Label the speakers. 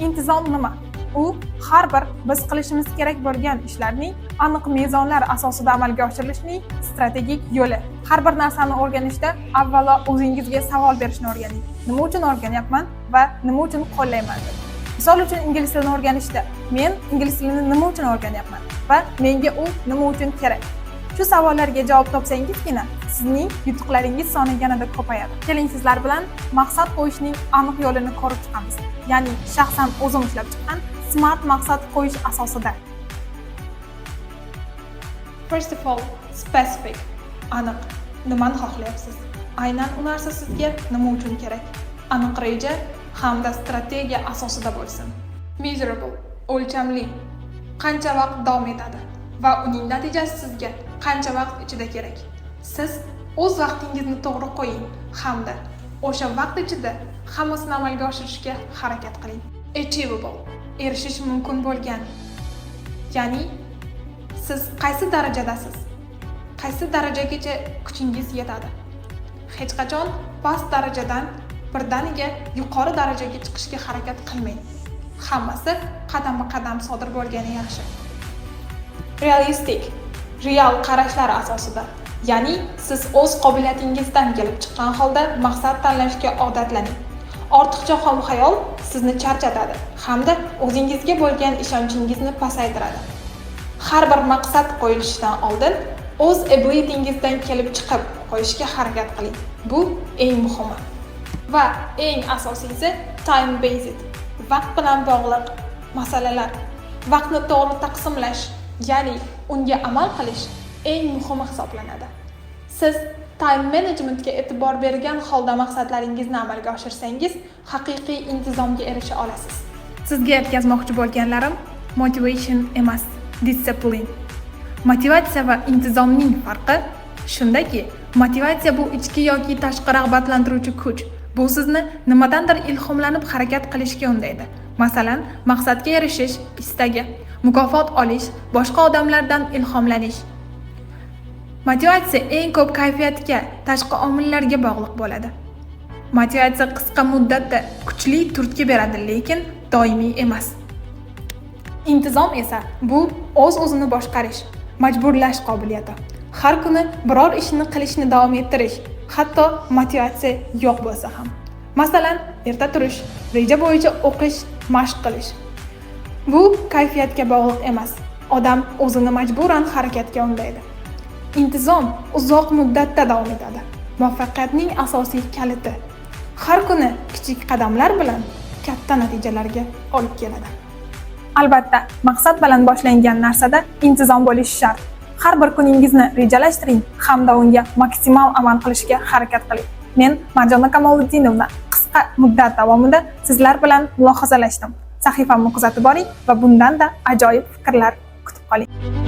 Speaker 1: Intizom nima? U har bir biz qilishimiz kerak bo'lgan ishlarning aniq mezonlar asosida amalga oshirilishining strategik yo'li. Har bir narsani o'rganishda avvalo o'zingizga savol berishni o'rganing. Nima uchun o'rganyapman va nima uchun qo'llayman? Misol uchun ingliz tilini o'rganishda men ingliz tilini nima uchun o'rganyapman va menga u nima uchun kerak? Shu savollarga javob topsangizgina sizning yutuqlaringiz soni yanada ko'payadi. Keling sizlar bilan maqsad qo'yishning aniq yo'lini ko'rib chiqamiz. Ya'ni shaxsan o'zim ishlab chiqqan smart maqsad qo'yish asosida. First of all, specific. Aniq. Nimani xohlayapsiz? Aynan u narsa sizga nima uchun kerak? Aniq reja hamda strategiya asosida bo'lsin. Measurable. O'lchamli. Qancha vaqt davom etadi va uning natijasi sizga qancha vaqt ichida kerak? Siz o'z vaqtingizni to'g'ri qo'ying hamda o'sha vaqt ichida hammasini amalga oshirishga harakat qiling. Achievable. Erishish mumkin bo'lgan. Ya'ni siz qaysi darajadasiz? Qaysi darajagacha kuchingiz yetadi? Hech qachon past darajadan birdaniga yuqori darajaga chiqishga harakat qilmang. Hammasi qadam-qadam sodir bo'lgani yaxshi. Realistic. Real qarashlar asosida. Ya'ni siz o'z qobiliyatingizdan kelib chiqqan holda maqsad tanlashga odatlaning. Ortiqcha xom xayol sizni charchatadi hamda o'zingizga bo'lgan ishonchingizni pasaytiradi. Har bir maqsad qo'yilishidan oldin o'z abilityingizdan kelib chiqib qo'yishga harakat qiling. Bu eng muhimi. Va eng asosiysi time based. Vaqt bilan bog'liq masalalar. Vaqtni to'g'ri taqsimlash, ya'ni unga amal qilish eng muhimi hisoblanadi. Siz time managementga e'tibor bergan holda maqsadlaringizni amalga oshirsangiz, haqiqiy intizomga erisha olasiz. Sizga yetkazmoqchi bo'lganlarim motivation emas, disciplin. Motivatsiya va intizomning farqi shundaki, motivatsiya bu ichki yoki tashqi rag'batlantiruvchi kuch. Bu sizni nimadandir ilhomlanib harakat qilishga undaydi. Masalan, maqsadga erishish istagi, mukofot olish, boshqa odamlardan ilhomlanish. Motivatsiya eng ko'p kayfiyatga, tashqi omillarga bog'liq bo'ladi. Motivatsiya qisqa muddatda kuchli turtki beradi, lekin doimiy emas. Intizom esa bu o'z-o'zini boshqarish, majburlash qobiliyati. Har kuni biror ishni qilishni davom ettirish, hatto motivatsiya yo'q bo'lsa ham. Masalan, erta turish, reja bo'yicha o'qish, mashq qilish. Bu kayfiyatga bog'liq emas. Odam o'zini majburan harakatga undaydi. Intizom uzoq muddatda davom etadi. Muvaffaqiyatning asosiy kaliti. Har kuni kichik qadamlar bilan katta natijalarga olib keladi. Albatta, maqsad bilan boshlangan narsada intizom bo'lishi shart. Har bir kuningizni rejalashtiring hamda unga maksimal amal qilishga harakat qiling. Men Marjona Kamoliddinova qisqa muddat davomida sizlar bilan mulohazalashdim. Sahifamni kuzatib boring va bundan-da ajoyib fikrlar kutib qoling.